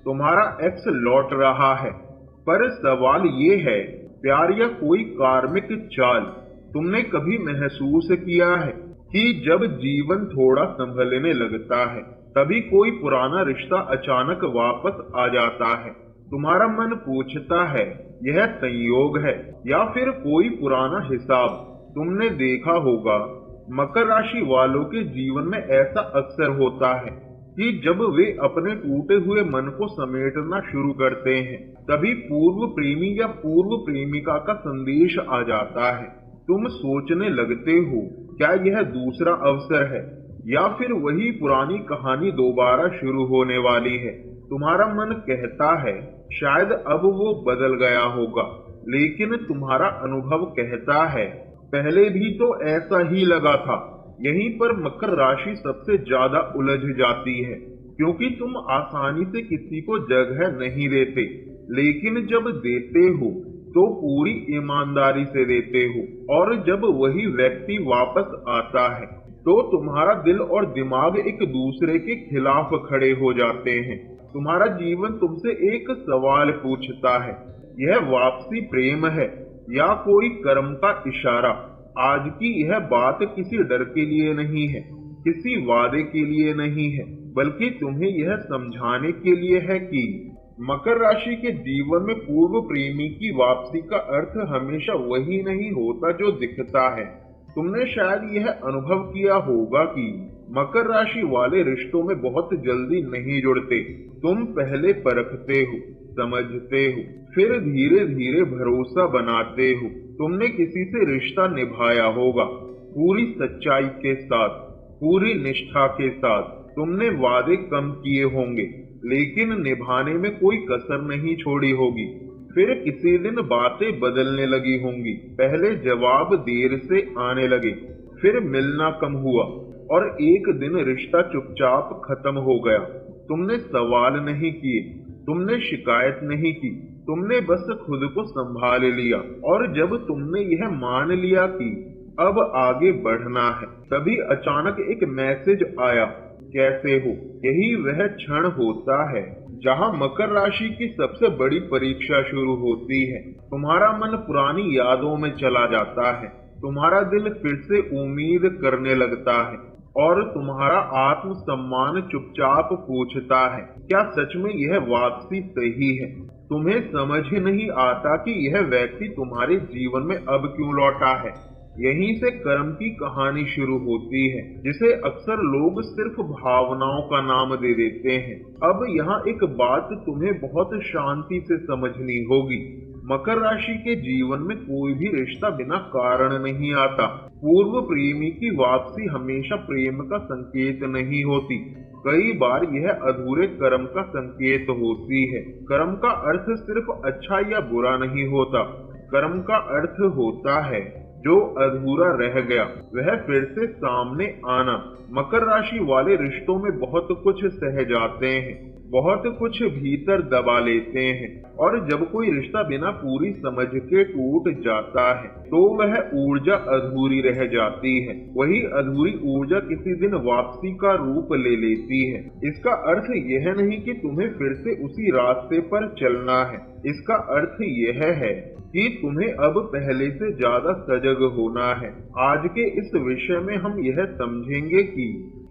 तुम्हारा एक्स लौट रहा है। पर सवाल ये है, प्यार या कोई कार्मिक चाल, तुमने कभी महसूस किया है कि जब जीवन थोड़ा संभलने लगता है तभी कोई पुराना रिश्ता अचानक वापस आ जाता है। तुम्हारा मन पूछता है यह संयोग है या फिर कोई पुराना हिसाब। तुमने देखा होगा मकर राशि वालों के जीवन में ऐसा अक्सर होता है कि जब वे अपने टूटे हुए मन को समेटना शुरू करते हैं तभी पूर्व प्रेमी या पूर्व प्रेमिका का संदेश आ जाता है। तुम सोचने लगते हो क्या यह दूसरा अवसर है या फिर वही पुरानी कहानी दोबारा शुरू होने वाली है। तुम्हारा मन कहता है शायद अब वो बदल गया होगा, लेकिन तुम्हारा अनुभव कहता है पहले भी तो ऐसा ही लगा था। यहीं पर मकर राशि सबसे ज्यादा उलझ जाती है, क्योंकि तुम आसानी से किसी को जगह नहीं देते, लेकिन जब देते हो तो पूरी ईमानदारी से देते हो, और जब वही व्यक्ति वापस आता है तो तुम्हारा दिल और दिमाग एक दूसरे के खिलाफ खड़े हो जाते हैं। तुम्हारा जीवन तुमसे एक सवाल पूछता है, यह वापसी प्रेम है या कोई कर्म का इशारा। आज की यह बात किसी डर के लिए नहीं है, किसी वादे के लिए नहीं है, बल्कि तुम्हें यह समझाने के लिए है कि मकर राशि के जीवन में पूर्व प्रेमी की वापसी का अर्थ हमेशा वही नहीं होता जो दिखता है। तुमने शायद यह अनुभव किया होगा कि मकर राशि वाले रिश्तों में बहुत जल्दी नहीं जुड़ते। तुम पहले परखते हो, समझते हो, फिर धीरे धीरे भरोसा बनाते हो। तुमने किसी से रिश्ता निभाया होगा पूरी सच्चाई के साथ, पूरी निष्ठा के साथ। तुमने वादे कम किए होंगे लेकिन निभाने में कोई कसर नहीं छोड़ी होगी। फिर किसी दिन बातें बदलने लगी होंगी, पहले जवाब देर से आने लगे, फिर मिलना कम हुआ और एक दिन रिश्ता चुपचाप खत्म हो गया। तुमने सवाल नहीं किए, तुमने शिकायत नहीं की, तुमने बस खुद को संभाल लिया। और जब तुमने यह मान लिया कि अब आगे बढ़ना है, तभी अचानक एक मैसेज आया, कैसे हो। यही वह क्षण होता है जहां मकर राशि की सबसे बड़ी परीक्षा शुरू होती है। तुम्हारा मन पुरानी यादों में चला जाता है, तुम्हारा दिल फिर से उम्मीद करने लगता है और तुम्हारा आत्म सम्मान चुपचाप पूछता है क्या सच में यह वापसी सही है। तुम्हें समझ ही नहीं आता कि यह व्यक्ति तुम्हारे जीवन में अब क्यों लौटा है। यहीं से कर्म की कहानी शुरू होती है, जिसे अक्सर लोग सिर्फ भावनाओं का नाम दे देते हैं। अब यहाँ एक बात तुम्हें बहुत शांति से समझनी होगी, मकर राशि के जीवन में कोई भी रिश्ता बिना कारण नहीं आता। पूर्व प्रेमी की वापसी हमेशा प्रेम का संकेत नहीं होती, कई बार यह अधूरे कर्म का संकेत होती है। कर्म का अर्थ सिर्फ अच्छा या बुरा नहीं होता, कर्म का अर्थ होता है जो अधूरा रह गया वह फिर से सामने आना। मकर राशि वाले रिश्तों में बहुत कुछ सह जाते हैं, बहुत कुछ भीतर दबा लेते हैं, और जब कोई रिश्ता बिना पूरी समझ के टूट जाता है तो वह ऊर्जा अधूरी रह जाती है। वही अधूरी ऊर्जा किसी दिन वापसी का रूप ले लेती है। इसका अर्थ यह नहीं कि तुम्हें फिर से उसी रास्ते पर चलना है, इसका अर्थ यह है कि तुम्हें अब पहले से ज्यादा सजग होना है। आज के इस विषय में हम यह समझेंगे कि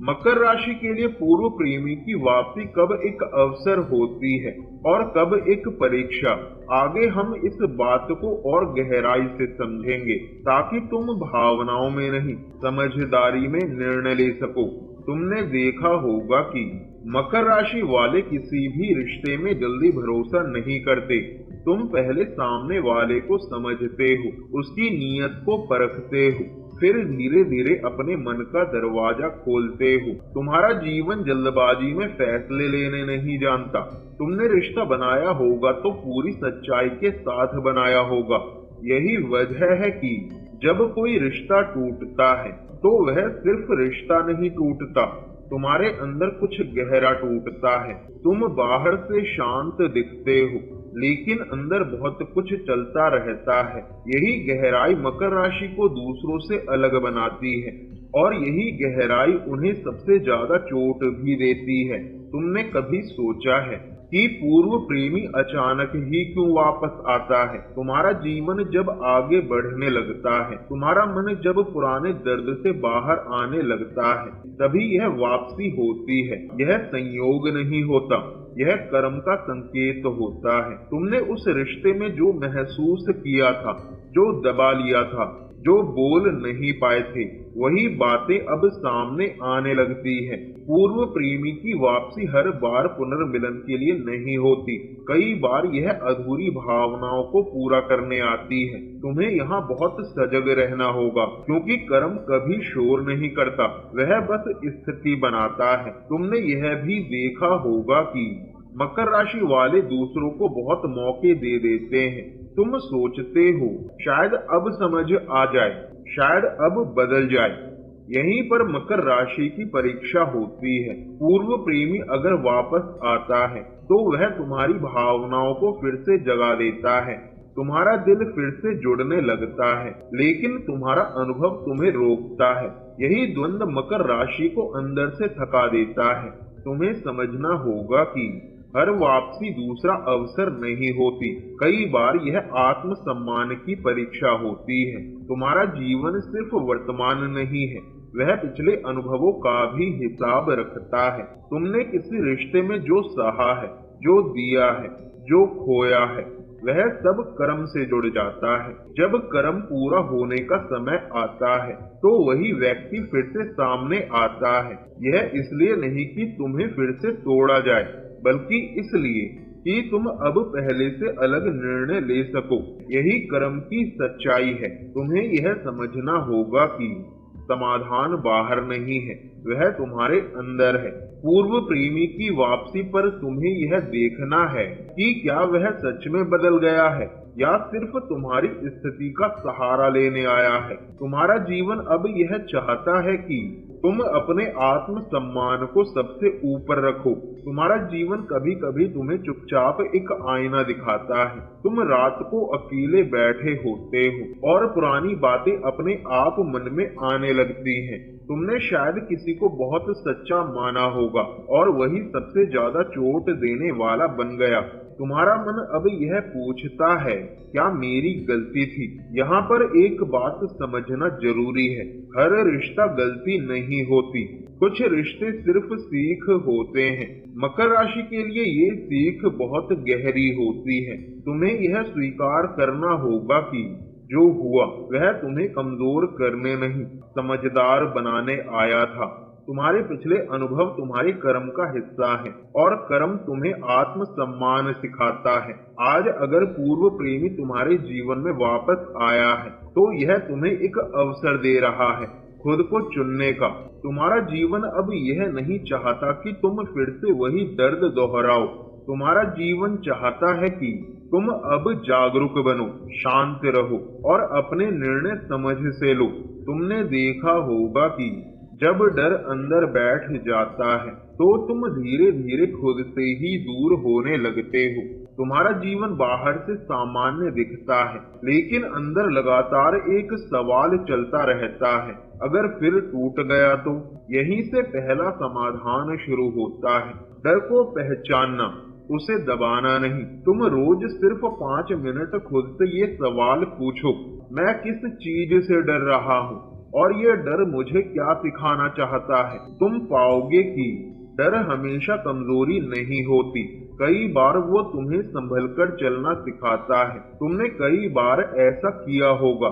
मकर राशि के लिए पूर्व प्रेमी की वापसी कब एक अवसर होती है और कब एक परीक्षा। आगे हम इस बात को और गहराई से समझेंगे ताकि तुम भावनाओं में नहीं समझदारी में निर्णय ले सको। तुमने देखा होगा कि मकर राशि वाले किसी भी रिश्ते में जल्दी भरोसा नहीं करते। तुम पहले सामने वाले को समझते हो, उसकी नीयत को परखते हो, फिर धीरे धीरे अपने मन का दरवाजा खोलते हो। तुम्हारा जीवन जल्दबाजी में फैसले लेने नहीं जानता। तुमने रिश्ता बनाया होगा तो पूरी सच्चाई के साथ बनाया होगा। यही वजह है कि जब कोई रिश्ता टूटता है तो वह सिर्फ रिश्ता नहीं टूटता, तुम्हारे अंदर कुछ गहरा टूटता है। तुम बाहर से शांत दिखते हो लेकिन अंदर बहुत कुछ चलता रहता है। यही गहराई मकर राशि को दूसरों से अलग बनाती है और यही गहराई उन्हें सबसे ज्यादा चोट भी देती है। तुमने कभी सोचा है कि पूर्व प्रेमी अचानक ही क्यों वापस आता है। तुम्हारा जीवन जब आगे बढ़ने लगता है, तुम्हारा मन जब पुराने दर्द से बाहर आने लगता है, तभी यह वापसी होती है। यह संयोग नहीं होता, यह कर्म का संकेत होता है। तुमने उस रिश्ते में जो महसूस किया था, जो दबा लिया था, जो बोल नहीं पाए थे, वही बातें अब सामने आने लगती है। पूर्व प्रेमी की वापसी हर बार पुनर्मिलन के लिए नहीं होती, कई बार यह अधूरी भावनाओं को पूरा करने आती है। तुम्हें यहाँ बहुत सजग रहना होगा, क्योंकि कर्म कभी शोर नहीं करता, वह बस स्थिति बनाता है। तुमने यह भी देखा होगा कि मकर राशि वाले दूसरों को बहुत मौके दे देते हैं। तुम सोचते हो शायद अब समझ आ जाए, शायद अब बदल जाए। यहीं पर मकर राशि की परीक्षा होती है। पूर्व प्रेमी अगर वापस आता है तो वह तुम्हारी भावनाओं को फिर से जगा देता है, तुम्हारा दिल फिर से जुड़ने लगता है, लेकिन तुम्हारा अनुभव तुम्हें रोकता है। यही द्वंद्व मकर राशि को अंदर से थका देता है। तुम्हें समझना होगा कि हर वापसी दूसरा अवसर नहीं होती, कई बार यह आत्म सम्मान की परीक्षा होती है। तुम्हारा जीवन सिर्फ वर्तमान नहीं है, वह पिछले अनुभवों का भी हिसाब रखता है। तुमने किसी रिश्ते में जो सहा है, जो दिया है, जो खोया है, वह सब कर्म से जुड़ जाता है। जब कर्म पूरा होने का समय आता है तो वही व्यक्ति फिर से सामने आता है। यह इसलिए नहीं कि तुम्हें फिर से तोड़ा जाए, बल्कि इसलिए कि तुम अब पहले से अलग निर्णय ले सको। यही कर्म की सच्चाई है। तुम्हें यह समझना होगा कि समाधान बाहर नहीं है, वह तुम्हारे अंदर है। पूर्व प्रेमी की वापसी पर तुम्हें यह देखना है कि क्या वह सच में बदल गया है या सिर्फ तुम्हारी स्थिति का सहारा लेने आया है। तुम्हारा जीवन अब यह चाहता है कि तुम अपने आत्म सम्मान को सबसे ऊपर रखो। तुम्हारा जीवन कभी कभी तुम्हें चुपचाप एक आईना दिखाता है। तुम रात को अकेले बैठे होते हो और पुरानी बातें अपने आप मन में आने लगती हैं। तुमने शायद किसी को बहुत सच्चा माना होगा और वही सबसे ज्यादा चोट देने वाला बन गया। तुम्हारा मन अब यह पूछता है, क्या मेरी गलती थी? यहाँ पर एक बात समझना जरूरी है, हर रिश्ता गलती नहीं होती, कुछ रिश्ते सिर्फ सीख होते हैं। मकर राशि के लिए ये सीख बहुत गहरी होती है। तुम्हें यह स्वीकार करना होगा कि जो हुआ वह तुम्हें कमजोर करने नहीं, समझदार बनाने आया था। तुम्हारे पिछले अनुभव तुम्हारे कर्म का हिस्सा है और कर्म तुम्हें आत्म सम्मान सिखाता है। आज अगर पूर्व प्रेमी तुम्हारे जीवन में वापस आया है तो यह तुम्हें एक अवसर दे रहा है खुद को चुनने का। तुम्हारा जीवन अब यह नहीं चाहता कि तुम फिर से वही दर्द दोहराओ। तुम्हारा जीवन चाहता है कि तुम अब जागरूक बनो, शांत रहो और अपने निर्णय समझ से लो। तुमने देखा होगा कि जब डर अंदर बैठ जाता है तो तुम धीरे धीरे खुद से ही दूर होने लगते हो। तुम्हारा जीवन बाहर से सामान्य दिखता है, लेकिन अंदर लगातार एक सवाल चलता रहता है, अगर फिर टूट गया तो? यहीं से पहला समाधान शुरू होता है। डर को पहचानना, उसे दबाना नहीं। तुम रोज सिर्फ 5 मिनट खुद से ये सवाल पूछो, मैं किस चीज से डर रहा हूँ और ये डर मुझे क्या सिखाना चाहता है। तुम पाओगे कि डर हमेशा कमजोरी नहीं होती, कई बार वो तुम्हें संभल कर चलना सिखाता है। तुमने कई बार ऐसा किया होगा,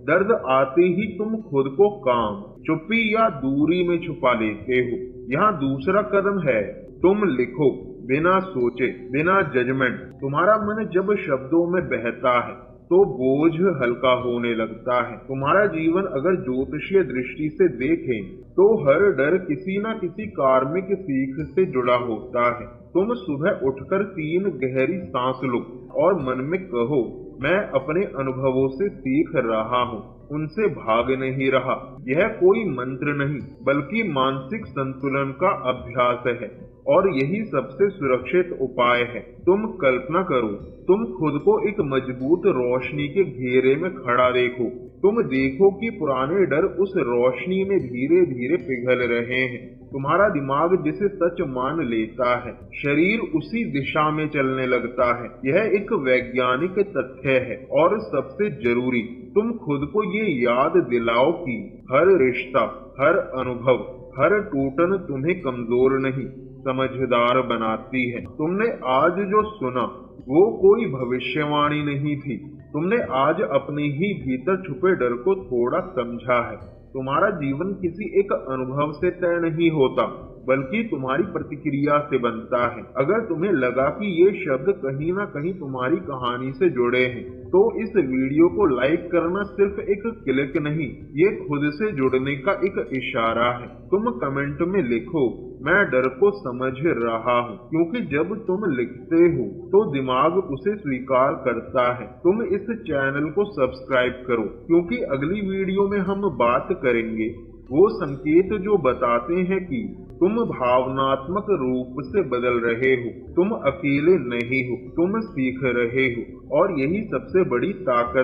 दर्द आते ही तुम खुद को काम, चुप्पी या दूरी में छुपा लेते हो। यहाँ दूसरा कदम है, तुम लिखो बिना सोचे, बिना जजमेंट। तुम्हारा मन जब शब्दों में बहता है तो बोझ हल्का होने लगता है। तुम्हारा जीवन अगर ज्योतिषीय दृष्टि से देखें तो हर डर किसी न किसी कार्मिक सीख से जुड़ा होता है। तुम सुबह उठकर 3 गहरी सांस लो और मन में कहो, मैं अपने अनुभवों से सीख रहा हूँ, उनसे भाग नहीं रहा। यह कोई मंत्र नहीं, बल्कि मानसिक संतुलन का अभ्यास है। और यही सबसे सुरक्षित उपाय है। तुम कल्पना करो, तुम खुद को एक मजबूत रोशनी के घेरे में खड़ा देखो। तुम देखो कि पुराने डर उस रोशनी में धीरे धीरे पिघल रहे हैं। तुम्हारा दिमाग जिसे सच मान लेता है, शरीर उसी दिशा में चलने लगता है। यह एक वैज्ञानिक तथ्य है। और सबसे जरूरी, तुम खुद को ये याद दिलाओ कि हर रिश्ता, हर अनुभव, हर टूटन तुम्हें कमजोर नहीं, समझदार बनाती है। तुमने आज जो सुना वो कोई भविष्यवाणी नहीं थी। तुमने आज अपने ही भीतर छुपे डर को थोड़ा समझा है। तुम्हारा जीवन किसी एक अनुभव से तय नहीं होता, बल्कि तुम्हारी प्रतिक्रिया से बनता है। अगर तुम्हें लगा कि ये शब्द कहीं ना कहीं तुम्हारी कहानी से जुड़े हैं, तो इस वीडियो को लाइक करना सिर्फ एक क्लिक नहीं, ये खुद से जुड़ने का एक इशारा है। तुम कमेंट में लिखो, मैं डर को समझ रहा हूँ, क्योंकि जब तुम लिखते हो तो दिमाग उसे स्वीकार करता है। तुम इस चैनल को सब्सक्राइब करो, क्योंकि अगली वीडियो में हम बात करेंगे वो संकेत जो बताते हैं कि तुम भावनात्मक रूप से बदल रहे हो। तुम अकेले नहीं हो, तुम सीख रहे हो, और यही सबसे बड़ी ताकत